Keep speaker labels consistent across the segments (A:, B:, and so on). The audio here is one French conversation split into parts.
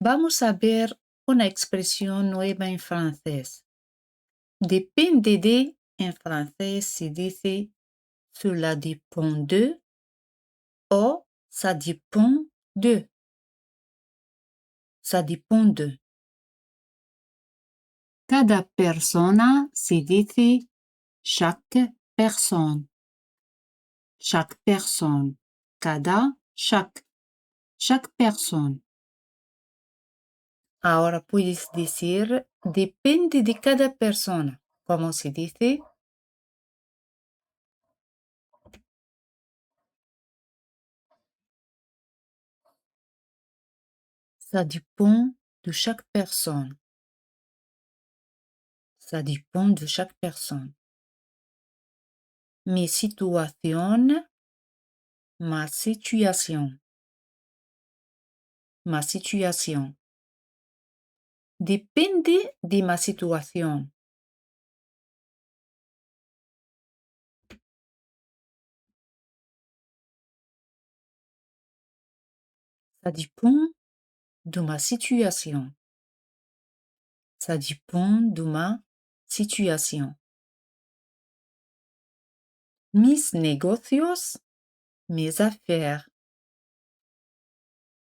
A: Vamos a ver una expresión nueva en francés. Depende de, en francés se dice cela dépend de o ça dépend de. Ça dépend de. Cada persona se dice chaque personne. Chaque personne. Cada, chaque personne. Ahora puedes decir depende de cada persona. ¿Cómo se dice? Ça dépend de chaque personne. Ça dépend de chaque personne. Mi situación, ma situation. Ma situation. Depende de ma situación. Ça dépend de ma situation. Ça dépend de ma situation. Mis negocios, mes affaires.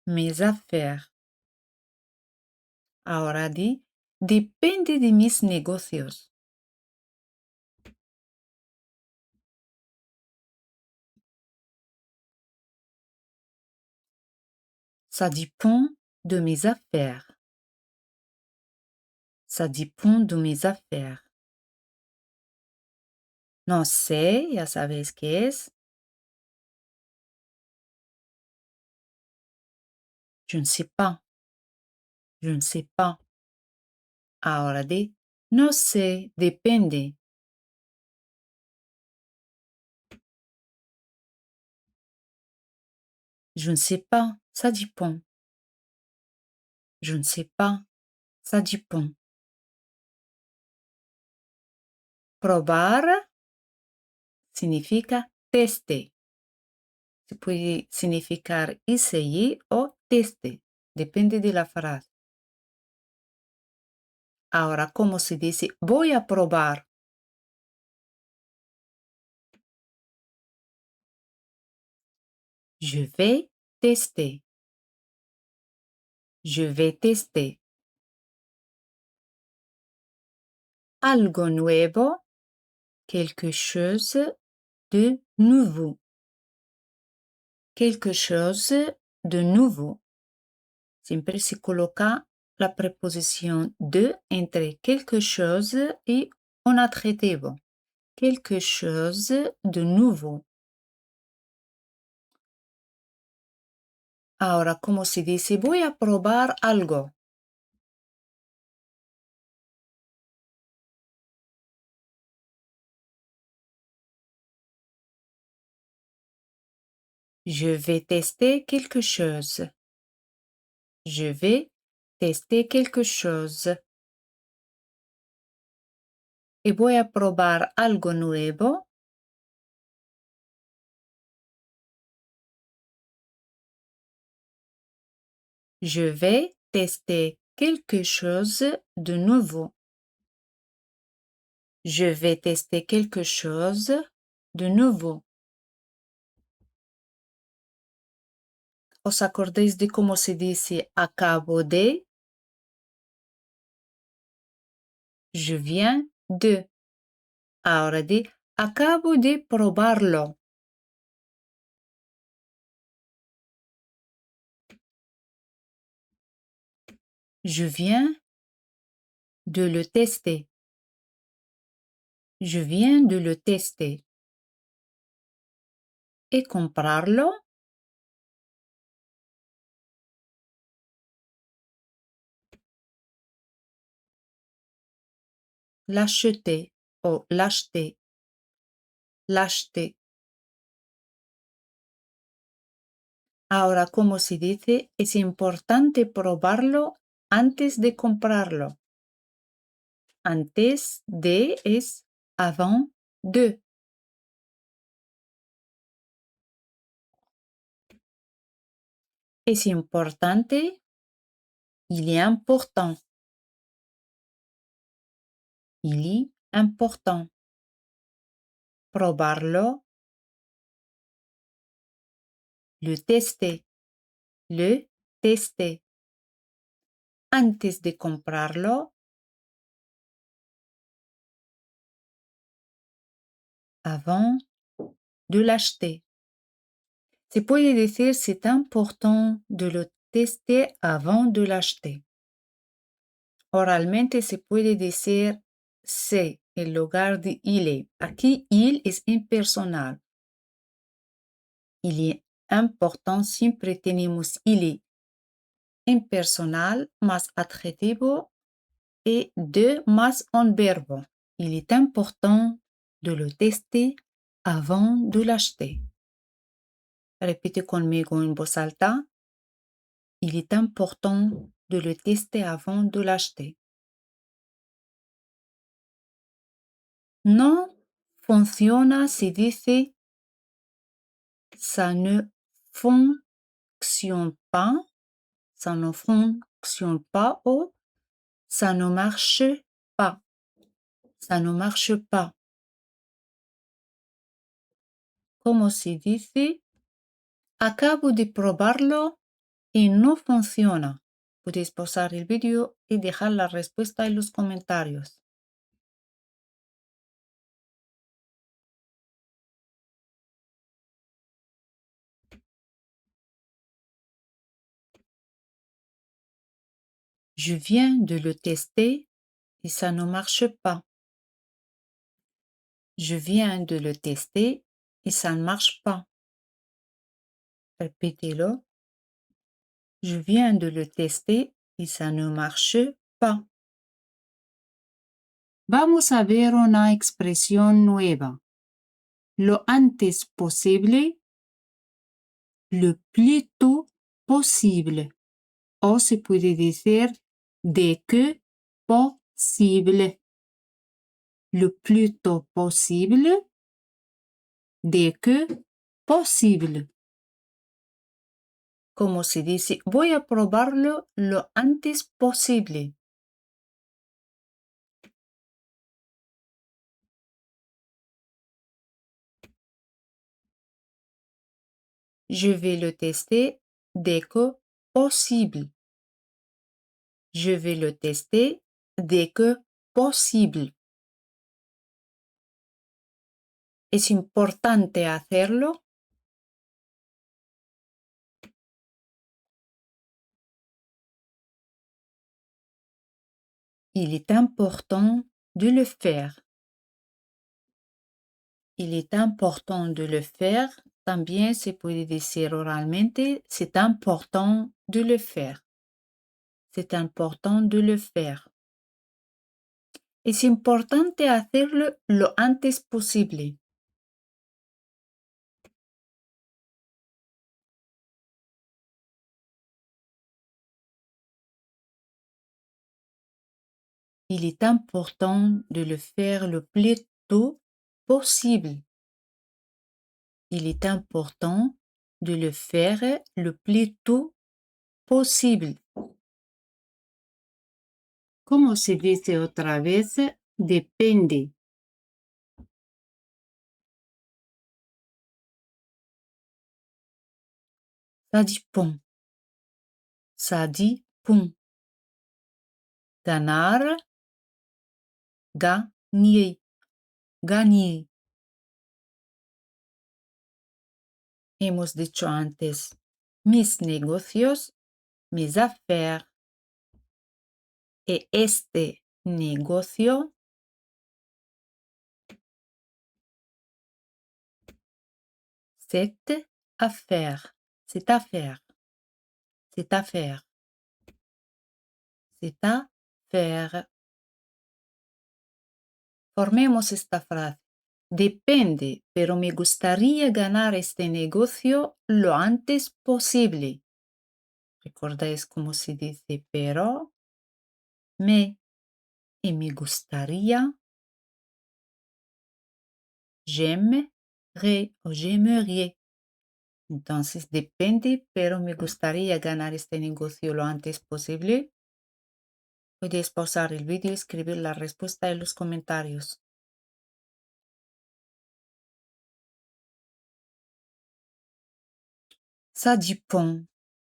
A: Mes affaires. Ahora di, depende de mis negocios. Ça dépend de mes affaires. Ça dépend de mes affaires. No sé, ya sabéis qué es. Je ne sais pas. Je ne sais pas. Ahora di, no sé, depende. Je ne sais pas, ça dépend. Je ne sais pas, ça dépend. Probar significa teste. Se puede significar essayer o teste. Depende de la frase. Ahora, ¿cómo se dice? Voy a probar. Je vais tester. Je vais tester. Algo nuevo, quelque chose de nouveau. Quelque chose de nouveau. Siempre se coloca la preposición de entre quelque chose y un adjetivo. Quelque chose de nouveau. Ahora, ¿cómo se dice? Voy a probar algo. Je vais tester quelque chose. Je vais tester quelque chose. Y voy a probar algo nuevo. Je vais tester quelque chose de nouveau. Je vais tester quelque chose de nouveau. ¿Os acordáis de cómo se dice acabo de? Je viens de. Ahora di acabo de probarlo. Je viens de le tester. Je viens de le tester. Et comprarlo? L'acheter o l'acheter. L'acheter. Ahora, ¿cómo se dice? Es importante probarlo antes de comprarlo. Antes de es avant de. Es importante Il est important. Il est important. Probarlo. Le tester. Le tester. Antes de comprarlo. Avant de l'acheter. Se puede decir c'est important de lo tester avant de l'acheter. Oralmente se puede decir c'est en lugar de il est. Aquí il es impersonal. Il est important, siempre tenemos il est impersonal más adjetivo et de más un verbo. Il est important de lo tester avant de l'acheter. Repite conmigo en voz alta. Il est important de le tester avant de l'acheter. No funciona se dice ça ne fonctionne pas, ça ne fonctionne pas ou ça ne marche pas, ça ne marche pas. Como se dice acabo de probarlo y no funciona. Puedes pausar el vídeo y dejar la respuesta en los comentarios. Je viens de le tester et ça ne marche pas. Je viens de le tester et ça ne marche pas. Répétez-le. Je viens de le tester y ça ne marche pas. Vamos a ver una expresión nueva. Lo antes posible, le plus tôt possible. O se puede decir dès que possible. Le plus tôt possible, dès que possible. Como se dice, voy a probarlo lo antes posible. Je vais le tester dès que possible. Je vais le tester dès que possible. ¿Es importante hacerlo? Il est important de le faire. Il est important de le faire. También se puede decir oralmente, c'est important de le faire. C'est important de le faire. Es importante hacerlo lo antes posible. Il est important de le faire le plus tôt possible. Il est important de le faire le plus tôt possible. Como se dice otra vez, depende. Ça dépend. Ça dépend. Ganar, gagner, gagner. Hemos dicho antes, mis negocios, mis affaires. Et este negocio, cette affaire, cette affaire, cette affaire, cette affaire. Formemos esta frase. Depende, pero me gustaría ganar este negocio lo antes posible. ¿Recordáis cómo se dice pero? Me y me gustaría. J'aimerais o j'aimerais. Entonces, depende, pero me gustaría ganar este negocio lo antes posible. Puedes pausar el vídeo y escribir la respuesta en los comentarios. Ça dépend,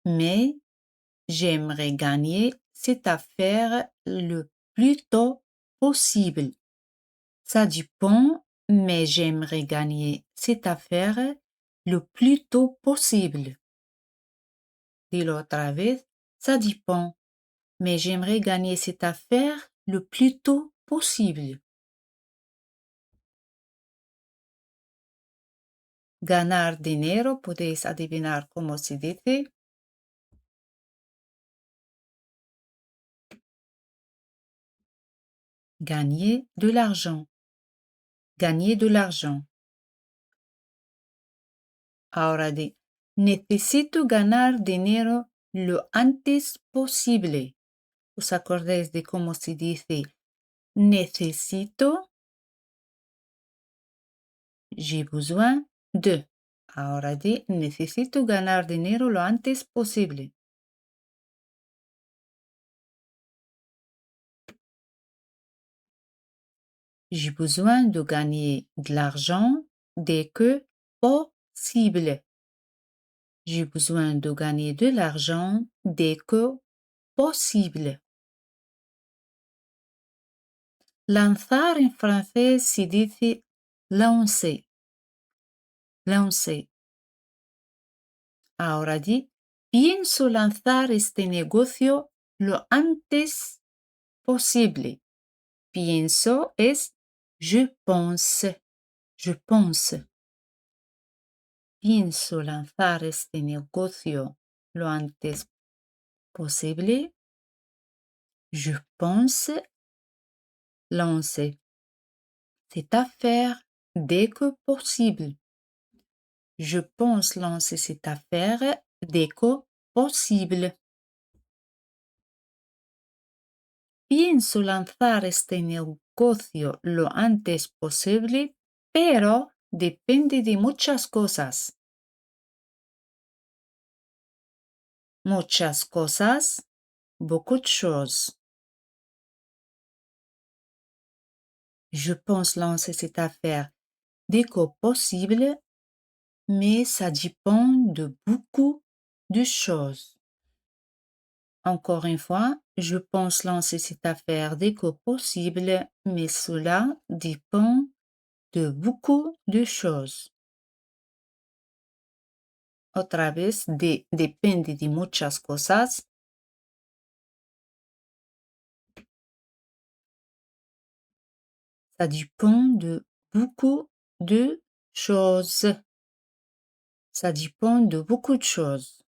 A: mais j'aimerais gagner cette affaire le plus tôt possible. Ça dépend, mais j'aimerais gagner cette affaire le plus tôt possible. Dis-le otra vez. Ça dépend, mais j'aimerais gagner cette affaire le plus tôt possible. Ganar dinero, podéis adivinar cómo se dice. Gagner de l'argent. Gagner de l'argent. Ahora di, necesito ganar dinero lo antes posible. ¿Os acordáis de cómo se dice necesito? J'ai besoin de. Ahora di, necesito ganar dinero lo antes posible. J'ai besoin de gagner de l'argent dès que possible. J'ai besoin de gagner de l'argent dès que possible. Lanzar en francés se dice lancer. Lancer. Ahora di, pienso lanzar este negocio lo antes posible. Pienso es je pense. Je pense. Pienso lanzar este negocio lo antes posible. Je pense lancer cette affaire dès que possible. Je pense lancer cette affaire dès que possible. Pienso lanzar este negocio lo antes posible, pero depende de muchas cosas. Muchas cosas, beaucoup de choses. Je pense lancer cette affaire dès que possible, mais ça dépend de beaucoup de choses. Encore une fois, je pense lancer cette affaire dès que possible, mais cela dépend de beaucoup de choses. Otra vez, depende de muchas cosas. Ça dépend de beaucoup de choses. Ça dépend de beaucoup de choses.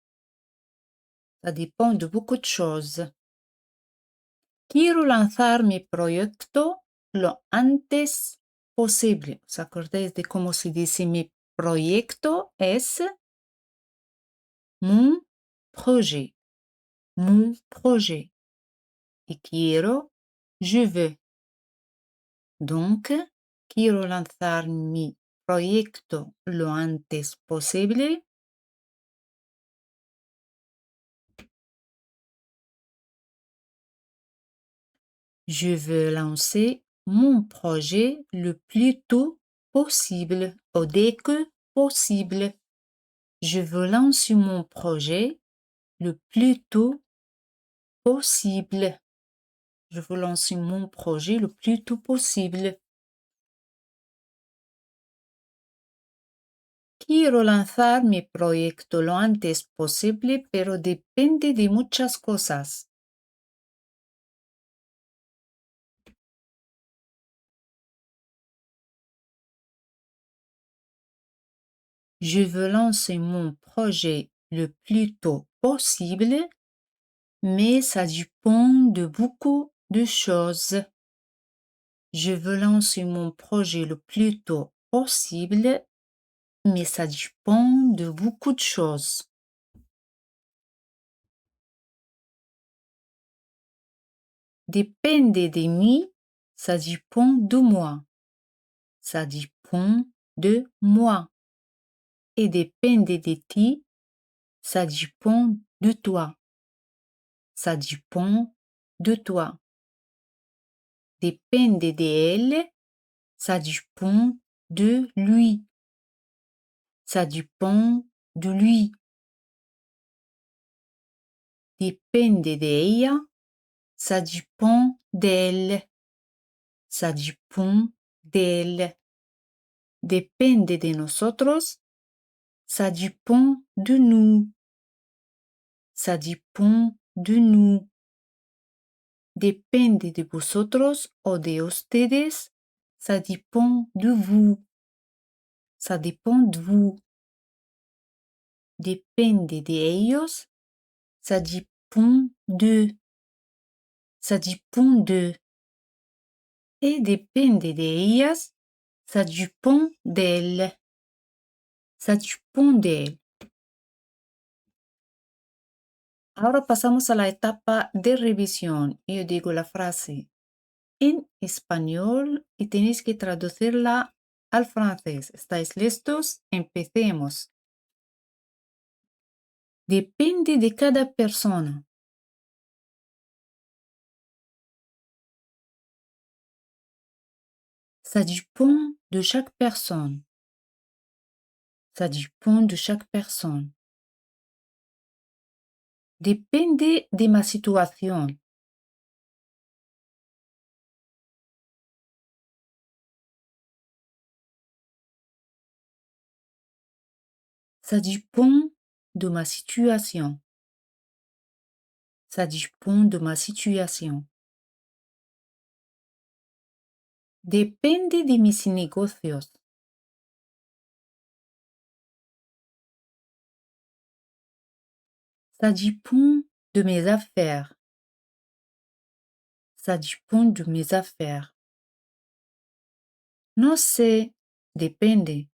A: Ça dépend de beaucoup de choses. Quiero lanzar mi proyecto lo antes posible. ¿Os acordáis de cómo se dice mi proyecto? Es mon projet. Mon projet. Y quiero, je veux. Donc, quiero lanzar mi proyecto lo antes posible. Je veux lancer mon projet le plus tôt possible, ou dès que possible. Je veux lancer mon projet le plus tôt possible. Je veux lancer mon projet le plus tôt possible. Quiero lanzar mi proyecto lo antes posible, pero depende de muchas cosas. Je veux lancer mon projet le plus tôt possible, mais ça dépend de beaucoup de choses. Je veux lancer mon projet le plus tôt possible, mais ça dépend de beaucoup de choses. Depende de mí, ça dépend de moi. Ça dépend de moi. Et depende de ti, ça dépend de toi. Ça dépend de toi. Depende de elle, ça dépend de lui. Ça dépend de lui. Depende de ella, ça dépend d'elle. Ça dépend d'elle. Depende de nosotros, ça dépend de nous. Ça dépend de nous. Depende de vosotros o de ustedes, ça dépend de vous. Ça dépend de vous. Depende de ellos, ça dépend d'eux. Ça dépend d'eux. Et depende de ellas, ça dépend d'elles. Ça dépend d'elles. Ahora pasamos a la etapa de revisión. Yo digo la frase en español y tenéis que traducirla al francés. ¿Estáis listos? Empecemos. Depende de cada persona. Ça dépend de chaque personne. Ça dépend de chaque personne. Depende de ma situación. Ça dépend de ma situation. Ça dépend de ma situation. Depende de mis negocios. Ça dépend de mes affaires. Ça dépend de mes affaires. No sé, depende.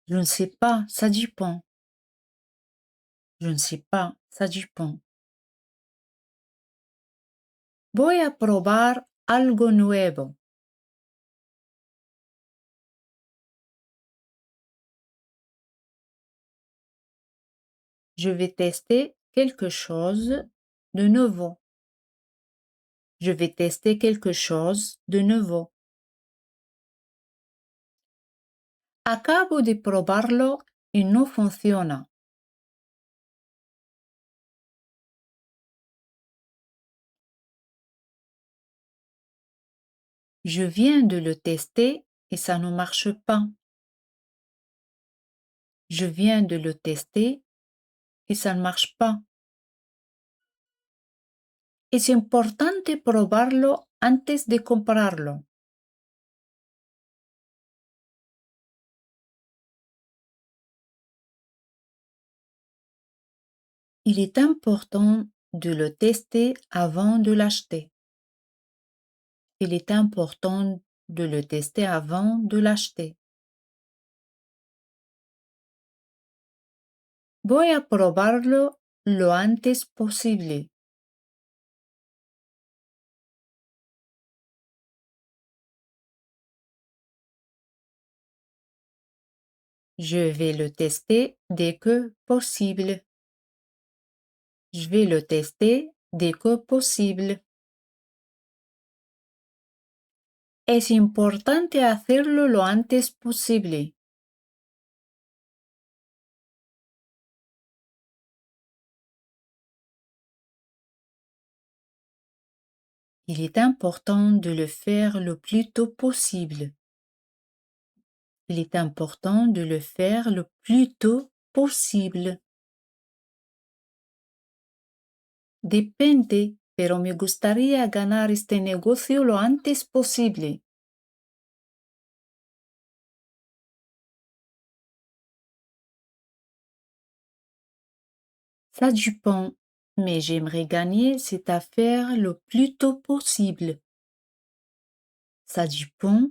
A: Je ne sais pas, ça dépend. Je ne sais pas, ça dépend. Voy a probar algo nuevo. Je vais tester quelque chose de nouveau. Je vais tester quelque chose de nouveau. Acabo de probarlo y no funciona. Je viens de le tester et ça ne marche pas. Je viens de le tester et ça ne marche pas. Es importante probarlo antes de comprarlo. Il est important de le tester avant de l'acheter. Il est important de le tester avant de l'acheter. Voy a probarlo lo antes posible. Je vais le tester dès que possible. Je vais le tester dès que possible. Es importante hacerlo lo antes posible. Il est important de le faire le plus tôt possible. Il est important de le faire le plus tôt possible. Depende, pero me gustaría ganar este negocio lo antes posible. Ça dépend, mais j'aimerais gagner cette affaire le plus tôt possible. Ça dépend,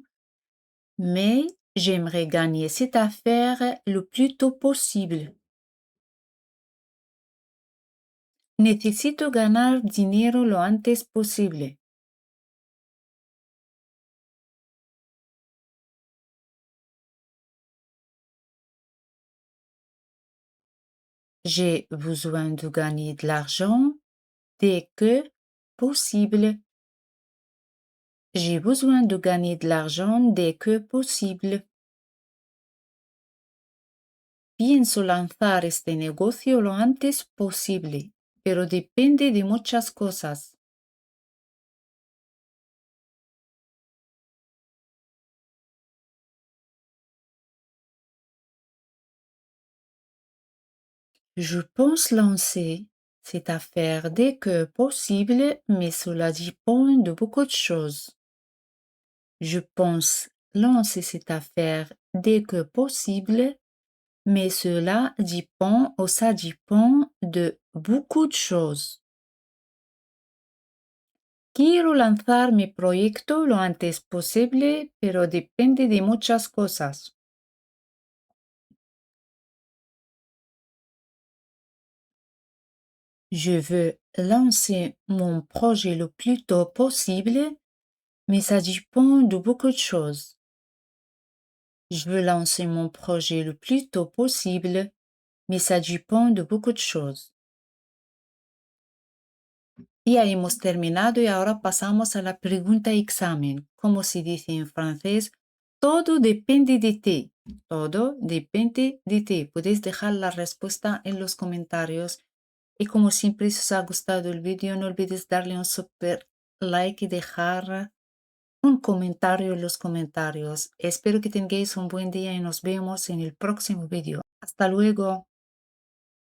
A: mais j'aimerais gagner cette affaire le plus tôt possible. Necesito ganar dinero lo antes posible. J'ai besoin de gagner de l'argent dès que possible. J'ai besoin de gagner de l'argent dès que possible. Pienso lanzar este negocio lo antes posible, pero depende de muchas cosas. Je pense lancer cette affaire dès que possible, mais cela dépend de beaucoup de choses. Je pense lancer cette affaire dès que possible, mais cela dépend ou ça dépend de beaucoup de choses. Quiero lanzar mi proyecto lo antes posible, pero depende de muchas cosas. Je veux lancer mon projet le plus tôt possible, mais ça dépend de beaucoup de choses. Je veux lancer mon projet le plus tôt possible, mais ça dépend de beaucoup de choses. Ya hemos terminado y ahora pasamos a la pregunta examen. Como se dice en francés, todo depende de ti. Todo depende de ti. Podéis dejar la respuesta en los comentarios. Y como siempre, si os ha gustado el vídeo, no olvides darle un super like y dejar un comentario en los comentarios. Espero que tengáis un buen día y nos vemos en el próximo vídeo. Hasta luego.